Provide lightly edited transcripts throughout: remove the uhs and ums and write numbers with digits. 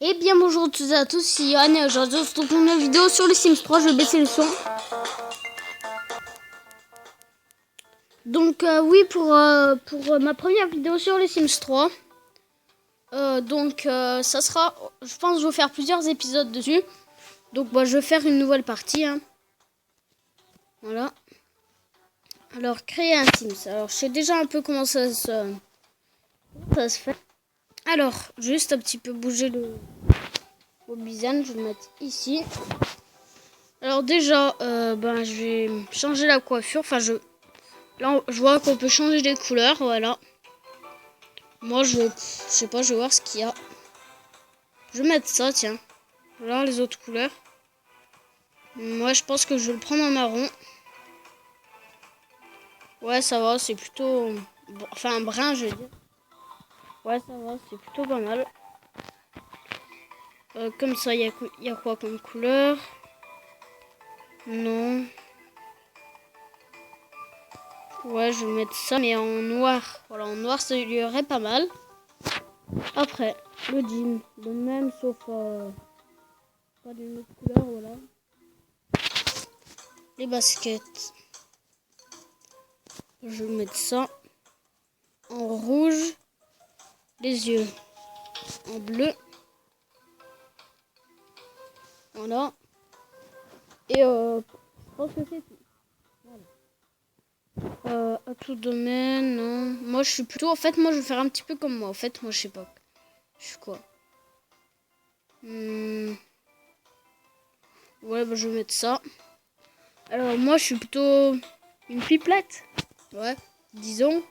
Et bien bonjour à tous et à tous, c'est Yohan et aujourd'hui on se retrouve pour une vidéo sur les Sims 3, je vais baisser le son. Donc oui, pour ma première vidéo sur les Sims 3, ça sera, je pense que je vais faire plusieurs épisodes dessus. Donc je vais faire une nouvelle partie. Voilà. Alors créer un Sims, alors je sais déjà un peu comment ça se fait. Alors, juste un petit peu bouger le Bobizane, je vais le mettre ici. Alors déjà, je vais changer la coiffure. Enfin, là, je vois qu'on peut changer les couleurs, voilà. Moi, je sais pas, je vais voir ce qu'il y a. Je vais mettre ça, tiens. Voilà les autres couleurs. Moi, je pense que je vais le prendre en marron. Ouais, ça va, c'est plutôt... Enfin, un brun, je veux dire. Ouais, ça va, c'est plutôt pas mal. Comme ça, il y a quoi comme couleur? Non. Ouais, je vais mettre ça, mais en noir. Voilà, en noir, ça lui irait pas mal. Après, le jean, le même, sauf pas d'une autre couleur, voilà. Les baskets. Je vais mettre ça en rouge. Les yeux en bleu. Voilà. Et je pense que c'est tout. Voilà. À tout domaine, non. Moi, je suis plutôt... En fait, moi, je vais faire un petit peu comme moi. En fait, moi, je sais pas. Je suis quoi? Ouais, je vais mettre ça. Alors, moi, je suis plutôt une pipelette. Ouais, disons.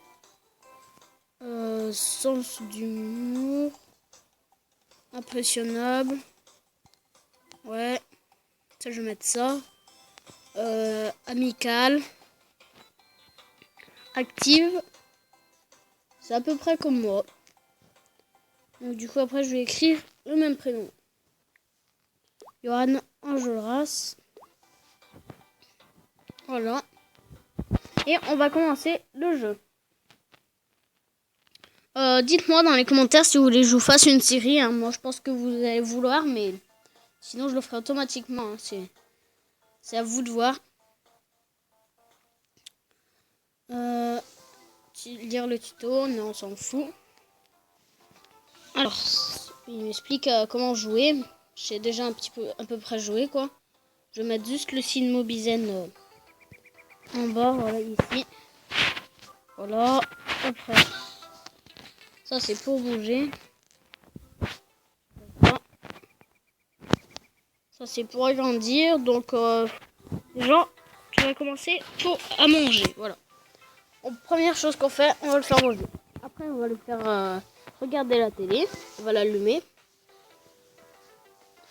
Sens d'humour. Impressionnable. Ouais. Ça, je vais mettre ça. Amical. Active. C'est à peu près comme moi. Donc, du coup, après, je vais écrire le même prénom. Yohan Enjolras. Voilà. Et on va commencer le jeu. Dites-moi dans les commentaires si vous voulez que je vous fasse une série. Moi, je pense que vous allez vouloir, mais sinon, je le ferai automatiquement. C'est à vous de voir. Lire le tuto, non, on s'en fout. Alors, il m'explique comment jouer. J'ai déjà à peu près joué, quoi. Je vais mettre juste le signe Mobizen en bas, voilà, ici. Voilà, après. Ça, c'est pour bouger. Ça, c'est pour agrandir. Donc, déjà, tu vas commencer à manger, voilà. Donc, première chose qu'on fait, on va le faire manger. Après, on va le faire regarder la télé. On va l'allumer.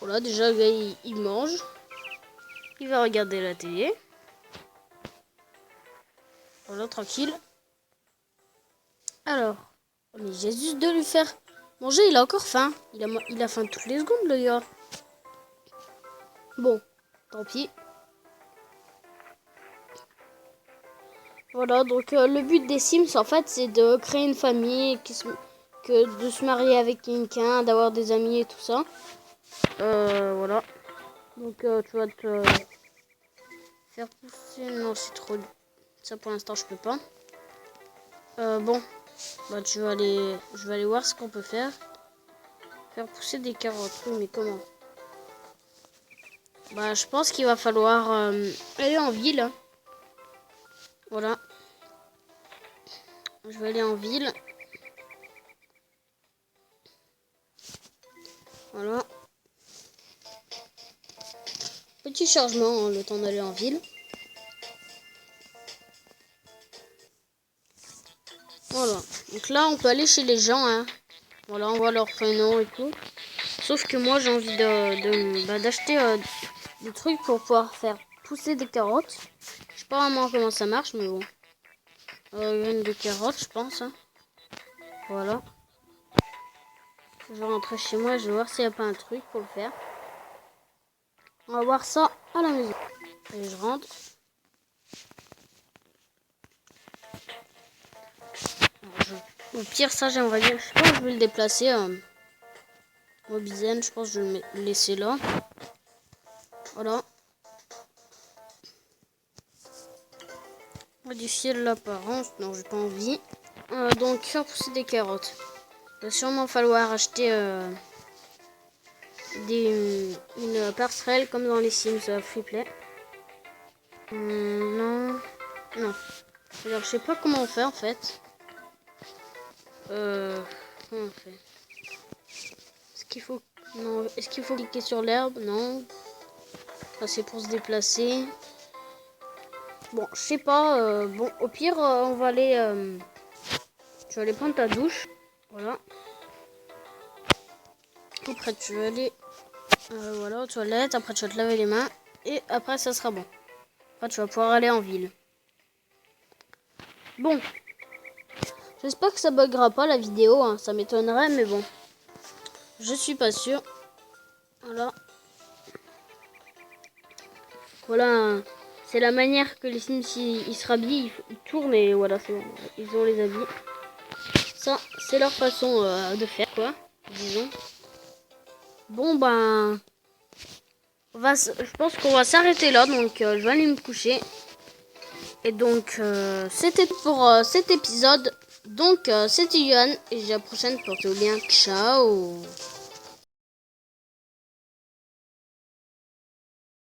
Voilà, déjà, le gars, il mange. Il va regarder la télé. Voilà, tranquille. Alors, mais j'ai juste de lui faire manger, il a encore faim. Il a faim toutes les secondes, le gars. Bon, tant pis. Voilà, donc le but des Sims, en fait, c'est de créer une famille, de se marier avec quelqu'un, d'avoir des amis et tout ça. Voilà. Donc, tu vas te faire pousser... Non, c'est trop... Ça, pour l'instant, je peux pas. Bon, je vais aller voir ce qu'on peut faire. Faire pousser des carottes. Oui, mais comment? Je pense qu'il va falloir aller en ville. Voilà. Je vais aller en ville. Voilà. Petit chargement, le temps d'aller en ville. Voilà. Donc là, on peut aller chez les gens. Voilà, on voit leur prénom et tout. Sauf que moi, j'ai envie d'acheter des trucs pour pouvoir faire pousser des carottes. Je sais pas vraiment comment ça marche, mais bon. Graines de carottes, je pense. Voilà. Je vais rentrer chez moi, je vais voir s'il n'y a pas un truc pour le faire. On va voir ça à la maison. Et je rentre. Au pire, ça, j'aimerais bien. Je pense que je vais le déplacer. Mobizène, je pense que je vais le laisser là. Voilà. Modifier l'apparence. Non, j'ai pas envie. Donc, faire pousser des carottes. Il va sûrement falloir acheter une passerelle comme dans les Sims Freeplay. Non. Non. Alors, je sais pas comment on fait en fait. Comment on fait? Est-ce qu'il faut... Non. Est-ce qu'il faut cliquer sur l'herbe? Non. Ça, c'est pour se déplacer. Bon, je sais pas. Bon, au pire, on va aller... tu vas aller prendre ta douche. Voilà. Après, tu vas aller... voilà, aux toilettes. Après, tu vas te laver les mains. Et après, ça sera bon. Après, tu vas pouvoir aller en ville. Bon. J'espère que ça buggera pas la vidéo. Hein. Ça m'étonnerait, mais bon. Je suis pas sûr. Voilà. Voilà. C'est la manière que les Sims ils se rhabillent. Ils tournent et voilà, c'est bon. Ils ont les habits. Ça, c'est leur façon de faire, quoi. Disons. Bon, ben... je pense qu'on va s'arrêter là. Donc, je vais aller me coucher. Et donc, c'était pour cet épisode. Donc, c'était Yohan. Et à la prochaine pour tout lien. Ciao.